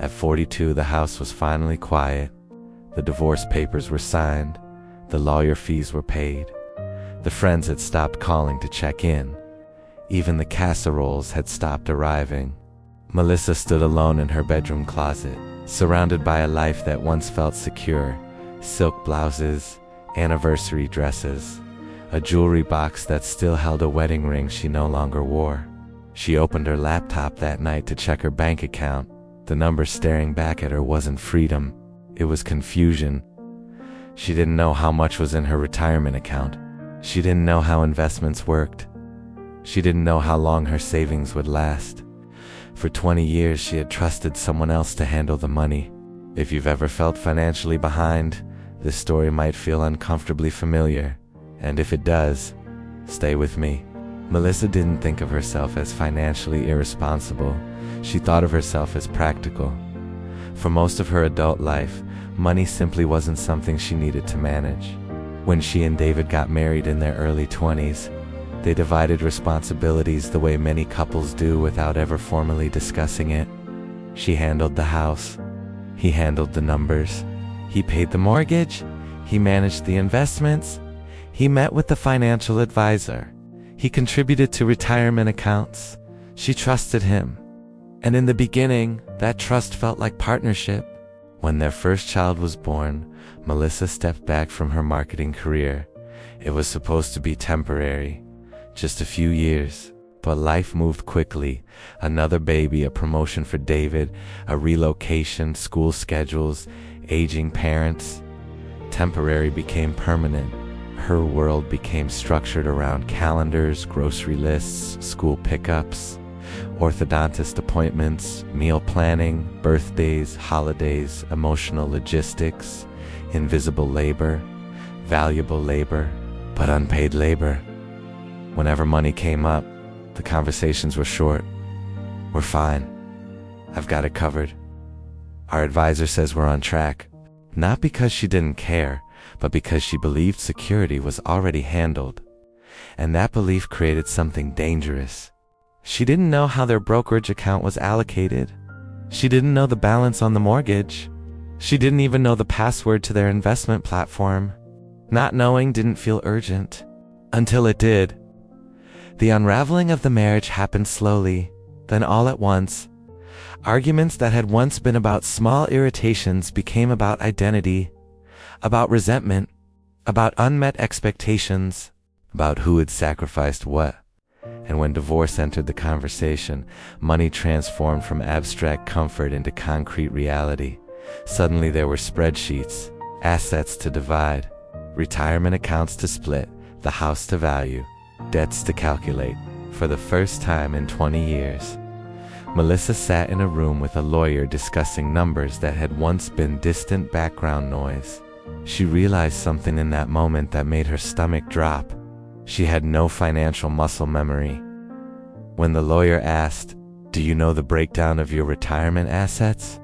At 42, the house was finally quiet. The divorce papers were signed. The lawyer fees were paid. The friends had stopped calling to check in. Even the casseroles had stopped arriving. Melissa stood alone in her bedroom closet, surrounded by a life that once felt secure: silk blouses, anniversary dresses, a jewelry box that still held a wedding ring she no longer wore. She opened her laptop that night to check her bank account. The number staring back at her wasn't freedom, it was confusion. She didn't know how much was in her retirement account. She didn't know how investments worked. She didn't know how long her savings would last. For 20 years, she had trusted someone else to handle the money. If you've ever felt financially behind, this story might feel uncomfortably familiar. And if it does, stay with me. Melissa didn't think of herself as financially irresponsible. She thought of herself as practical. For most of her adult life, money simply wasn't something she needed to manage. When she and David got married in their early 20s, they divided responsibilities the way many couples do without ever formally discussing it. She handled the house. He handled the numbers. He paid the mortgage. He managed the investments. He met with the financial advisor. He contributed to retirement accounts. She trusted him. And in the beginning, that trust felt like partnership. When their first child was born, Melissa stepped back from her marketing career. It was supposed to be temporary, just a few years. But life moved quickly. Another baby, a promotion for David, a relocation, school schedules, aging parents. Temporary became permanent. Her world became structured around calendars, grocery lists, school pickups, orthodontist appointments, meal planning, birthdays, holidays, emotional logistics, invisible labor, valuable labor, but unpaid labor. Whenever money came up, the conversations were short. We're fine. I've got it covered. Our advisor says we're on track. Not because she didn't care, but because she believed security was already handled. And that belief created something dangerous. She didn't know how their brokerage account was allocated. She didn't know the balance on the mortgage. She didn't even know the password to their investment platform. Not knowing didn't feel urgent. Until it did. The unraveling of the marriage happened slowly, then all at once. Arguments that had once been about small irritations became about identity, about resentment, about unmet expectations, about who had sacrificed what. And when divorce entered the conversation, money transformed from abstract comfort into concrete reality. Suddenly there were spreadsheets, assets to divide, retirement accounts to split, the house to value, debts to calculate. For the first time in 20 years, Melissa sat in a room with a lawyer discussing numbers that had once been distant background noise. She realized something in that moment that made her stomach drop. She had no financial muscle memory. When the lawyer asked, "Do you know the breakdown of your retirement assets?"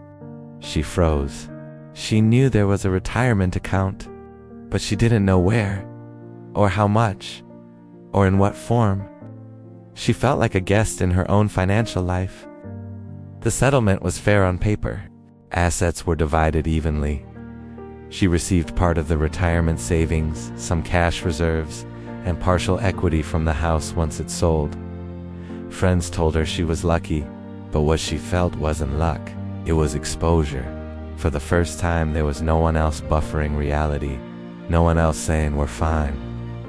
she froze. She knew there was a retirement account, but she didn't know where, or how much, or in what form. She felt like a guest in her own financial life. The settlement was fair on paper. Assets were divided evenly. She received part of the retirement savings, some cash reserves, and partial equity from the house once it sold. Friends told her she was lucky, but what she felt wasn't luck, it was exposure. For the first time, there was no one else buffering reality, no one else saying we're fine.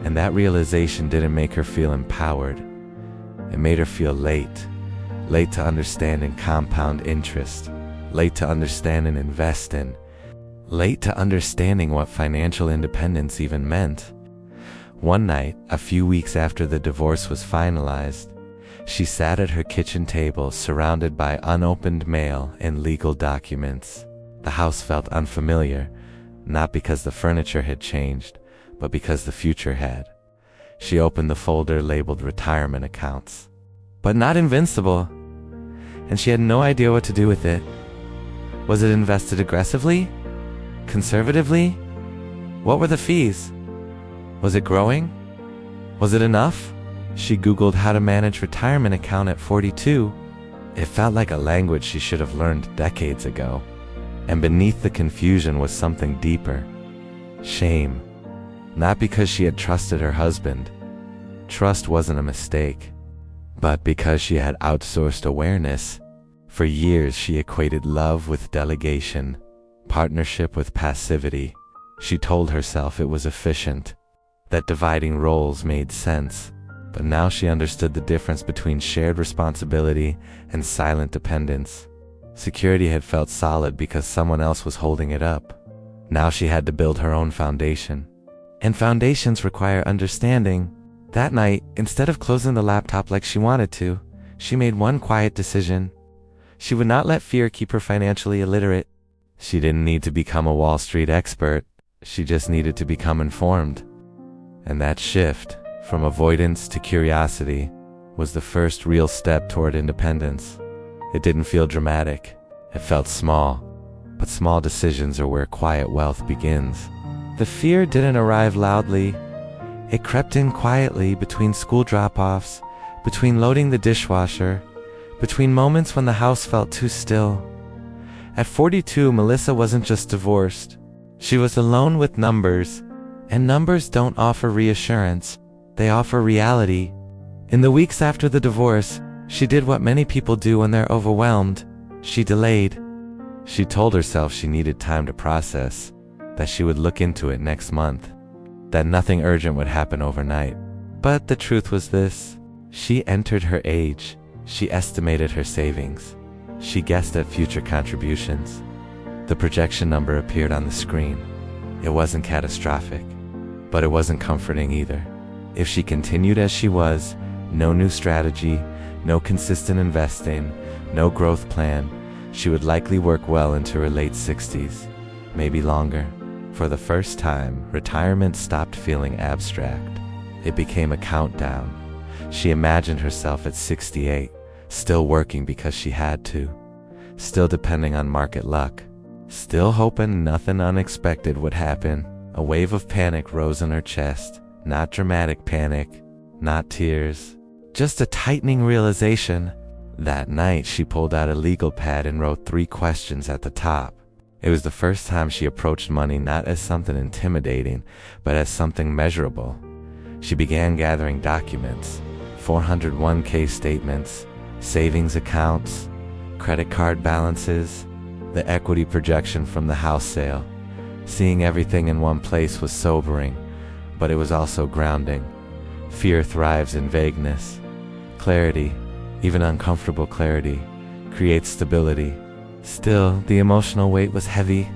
And that realization didn't make her feel empowered. It made her feel late to understanding compound interest, late to understanding investing, late to understanding what financial independence even meant. One night, a few weeks after the divorce was finalized, she sat at her kitchen table surrounded by unopened mail and legal documents. The house felt unfamiliar, not because the furniture had changed, but because the future had. She opened the folder labeled retirement accounts. But not invincible. And she had no idea what to do with it. Was it invested aggressively? Conservatively? What were the fees? Was it growing? Was it enough? She Googled how to manage retirement account at 42, It felt like a language she should have learned decades ago. And beneath the confusion was something deeper. Shame. Not because she had trusted her husband. Trust wasn't a mistake. But because she had outsourced awareness. For years she equated love with delegation, partnership with passivity. She told herself it was efficient, that dividing roles made sense. But now she understood the difference between shared responsibility and silent dependence. Security had felt solid because someone else was holding it up. Now she had to build her own foundation. And foundations require understanding. That night, instead of closing the laptop like she wanted to, she made one quiet decision. She would not let fear keep her financially illiterate. She didn't need to become a Wall Street expert. She just needed to become informed. And that shift, from avoidance to curiosity, was the first real step toward independence. It didn't feel dramatic. It felt small. But small decisions are where quiet wealth begins. The fear didn't arrive loudly. It crept in quietly between school drop-offs, between loading the dishwasher, between moments when the house felt too still. At 42, Melissa wasn't just divorced. She was alone with numbers, and numbers don't offer reassurance. They offer reality. In the weeks after the divorce, she did what many people do when they're overwhelmed. She delayed. She told herself she needed time to process, that she would look into it next month, that nothing urgent would happen overnight. But the truth was this: she entered her age. She estimated her savings. She guessed at future contributions. The projection number appeared on the screen. It wasn't catastrophic, but it wasn't comforting either. If she continued as she was, no new strategy, no consistent investing, no growth plan, she would likely work well into her late 60s, maybe longer. For the first time, retirement stopped feeling abstract. It became a countdown. She imagined herself at 68, still working because she had to, still depending on market luck, still hoping nothing unexpected would happen. A wave of panic rose in her chest. Not dramatic panic, not tears, just a tightening realization. That night, she pulled out a legal pad and wrote 3 questions at the top. It was the first time she approached money not as something intimidating, but as something measurable. She began gathering documents, 401k statements, savings accounts, credit card balances, the equity projection from the house sale. Seeing everything in one place was sobering, but it was also grounding. Fear thrives in vagueness. Clarity, even uncomfortable clarity, creates stability. Still, the emotional weight was heavy.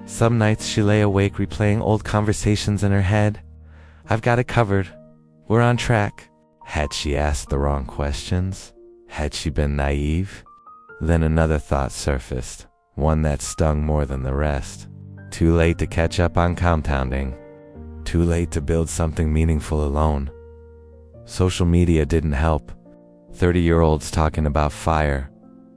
Some nights she lay awake replaying old conversations in her head. I've got it covered. We're on track. Had she asked the wrong questions? Had she been naive? Then another thought surfaced, one that stung more than the rest. Too late to catch up on compounding. Too late to build something meaningful alone. Social media didn't help. 30-year-olds talking about FIRE,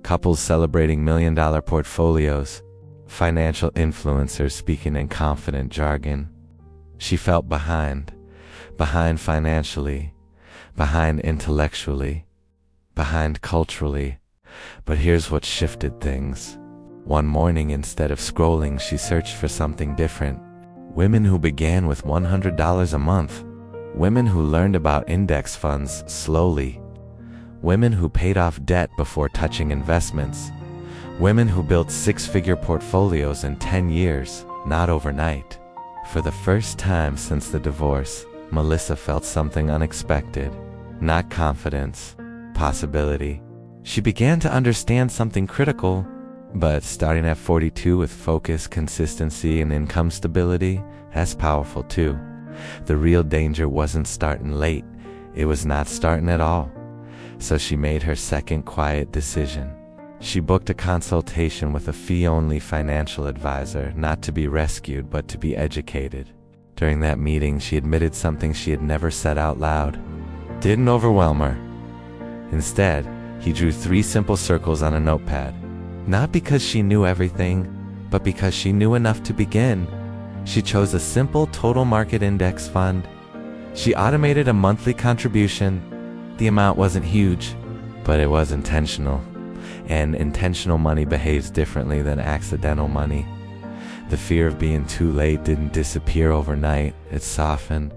couples celebrating million-dollar portfolios, financial influencers speaking in confident jargon. She felt behind financially, behind intellectually, behind culturally. But here's what shifted things. One morning, instead of scrolling, she searched for something different. Women who began with $100 a month. Women who learned about index funds slowly. Women who paid off debt before touching investments. Women who built 6-figure portfolios in 10 years, not overnight. For the first time since the divorce, Melissa felt something unexpected. Not confidence, possibility. She began to understand something critical. But starting at 42 with focus, consistency, and income stability, that's powerful too. The real danger wasn't starting late. It was not starting at all. So she made her second quiet decision. She booked a consultation with a fee-only financial advisor, not to be rescued, but to be educated. During that meeting, she admitted something she had never said out loud. Didn't overwhelm her. Instead, he drew 3 simple circles on a notepad. Not because she knew everything, but because she knew enough to begin. She chose a simple total market index fund. She automated a monthly contribution. The amount wasn't huge. But it was intentional, and intentional money behaves differently than accidental money. The fear of being too late didn't disappear overnight, it softened,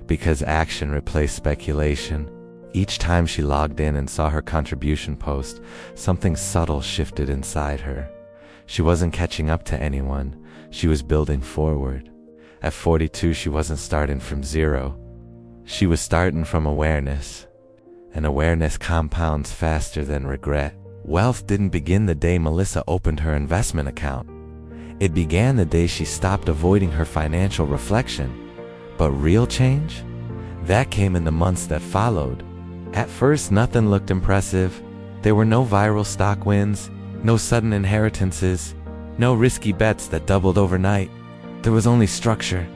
because action replaced speculation. Each time she logged in and saw her contribution post, something subtle shifted inside her. She wasn't catching up to anyone, she was building forward. At 42, she wasn't starting from zero. She was starting from awareness, and awareness compounds faster than regret. Wealth didn't begin the day Melissa opened her investment account. It began the day she stopped avoiding her financial reflection. But real change? That came in the months that followed. At first, nothing looked impressive. There were no viral stock wins, no sudden inheritances, no risky bets that doubled overnight. There was only structure.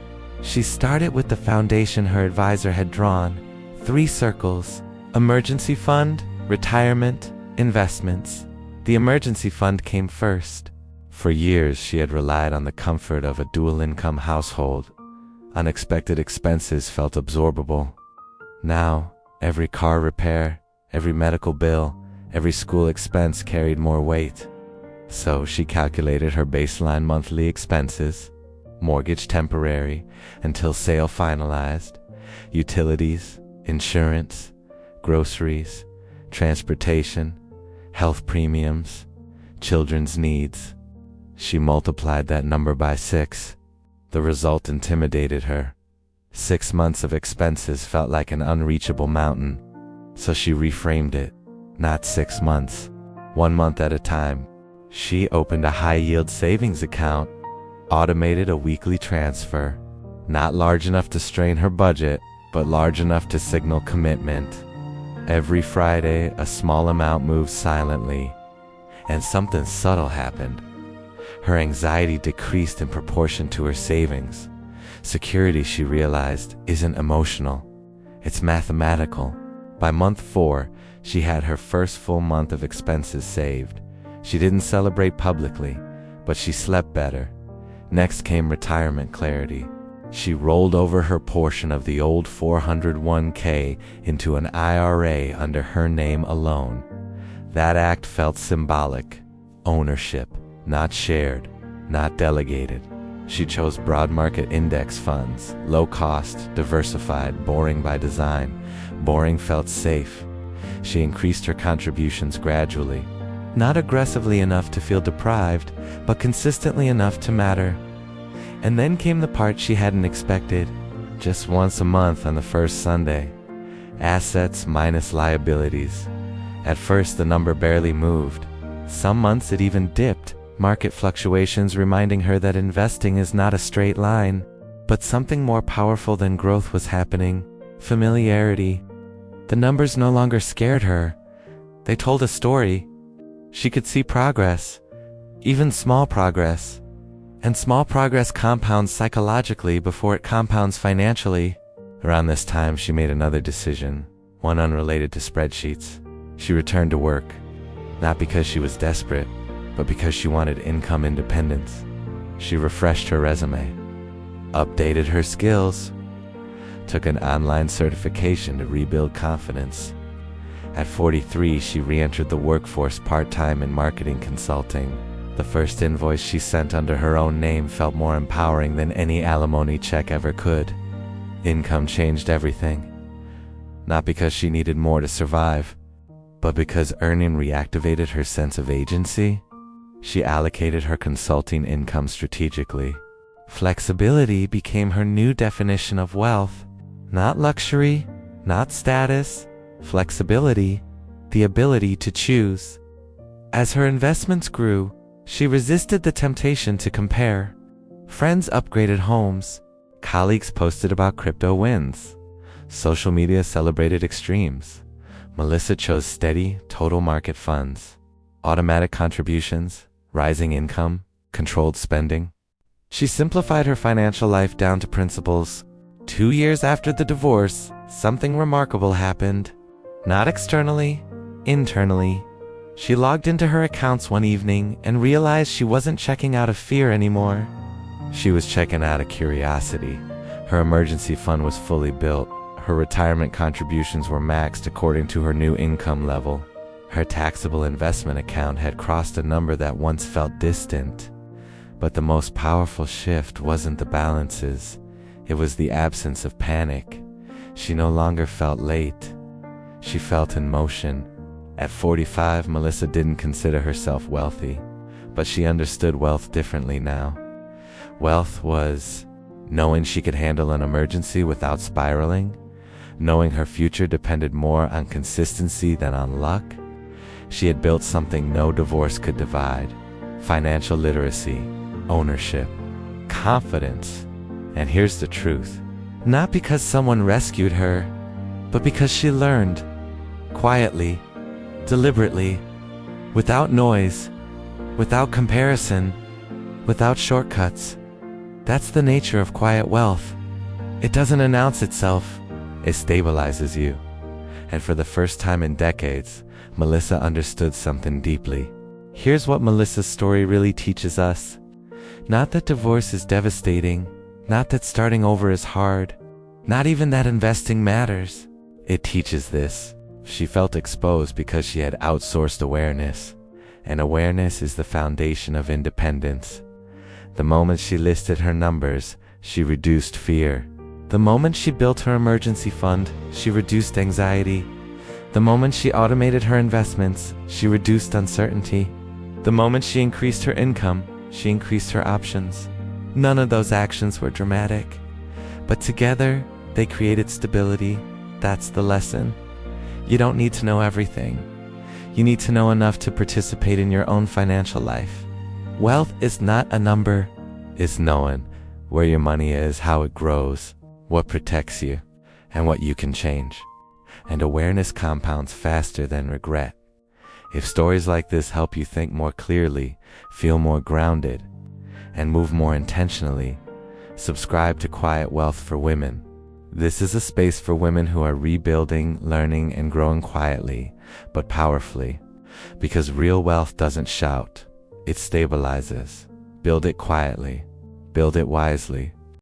She started with the foundation her advisor had drawn. 3 circles: emergency fund, retirement, investments. The emergency fund came first. For years, she had relied on the comfort of a dual-income household. Unexpected expenses felt absorbable. Now, every car repair, every medical bill, every school expense carried more weight. So she calculated her baseline monthly expenses: mortgage temporary until sale finalized, utilities, insurance, groceries, transportation, health premiums, children's needs. She multiplied that number by 6. The result intimidated her. 6 months of expenses felt like an unreachable mountain. So she reframed it. Not 6 months, 1 month at a time. She opened a high-yield savings account, automated a weekly transfer, not large enough to strain her budget, but large enough to signal commitment. Every Friday, a small amount moved silently, and something subtle happened. Her anxiety decreased in proportion to her savings. Security, she realized, isn't emotional. It's mathematical. By month 4, she had her first full month of expenses saved. She didn't celebrate publicly, but she slept better. Next came retirement clarity. She rolled over her portion of the old 401k into an IRA under her name alone. That act felt symbolic. Ownership, not shared, not delegated. She chose broad market index funds, low cost, diversified, boring by design. Boring felt safe. She increased her contributions gradually. Not aggressively enough to feel deprived, but consistently enough to matter. And then came the part she hadn't expected. Just once a month on the first Sunday. Assets minus liabilities. At first the number barely moved. Some months it even dipped, market fluctuations reminding her that investing is not a straight line. But something more powerful than growth was happening. Familiarity. The numbers no longer scared her. They told a story. She could see progress, even small progress. And small progress compounds psychologically before it compounds financially. Around this time, she made another decision, one unrelated to spreadsheets. She returned to work, not because she was desperate, but because she wanted income independence. She refreshed her resume, updated her skills, took an online certification to rebuild confidence. At 43, she re-entered the workforce part-time in marketing consulting. The first invoice she sent under her own name felt more empowering than any alimony check ever could. Income changed everything. Not because she needed more to survive, but because earning reactivated her sense of agency. She allocated her consulting income strategically. Flexibility became her new definition of wealth. Not luxury, not status. Flexibility, the ability to choose. As her investments grew, she resisted the temptation to compare. Friends upgraded homes. Colleagues posted about crypto wins. Social media celebrated extremes. Melissa chose steady, total market funds. Automatic contributions, rising income, controlled spending. She simplified her financial life down to principles. 2 years after the divorce, something remarkable happened. Not externally, internally. She logged into her accounts one evening and realized she wasn't checking out of fear anymore. She was checking out of curiosity. Her emergency fund was fully built. Her retirement contributions were maxed according to her new income level. Her taxable investment account had crossed a number that once felt distant. But the most powerful shift wasn't the balances, it was the absence of panic. She no longer felt late. She felt in motion. At 45, Melissa didn't consider herself wealthy, but she understood wealth differently now. Wealth was knowing she could handle an emergency without spiraling, knowing her future depended more on consistency than on luck. She had built something no divorce could divide: financial literacy, ownership, confidence. And here's the truth. Not because someone rescued her, but because she learned, quietly, deliberately, without noise, without comparison, without shortcuts. That's the nature of quiet wealth. It doesn't announce itself, it stabilizes you. And for the first time in decades, Melissa understood something deeply. Here's what Melissa's story really teaches us. Not that divorce is devastating, not that starting over is hard, not even that investing matters. It teaches this. She felt exposed because she had outsourced awareness, and awareness is the foundation of independence. The moment she listed her numbers, she reduced fear. The moment she built her emergency fund, she reduced anxiety. The moment she automated her investments, she reduced uncertainty. The moment she increased her income, she increased her options. None of those actions were dramatic, but together they created stability. That's the lesson. You don't need to know everything. You need to know enough to participate in your own financial life. Wealth is not a number, it's knowing where your money is, how it grows, what protects you, and what you can change. And awareness compounds faster than regret. If stories like this help you think more clearly, feel more grounded, and move more intentionally, subscribe to Quiet Wealth for Women. This is a space for women who are rebuilding, learning, and growing quietly, but powerfully. Because real wealth doesn't shout, it stabilizes. Build it quietly. Build it wisely.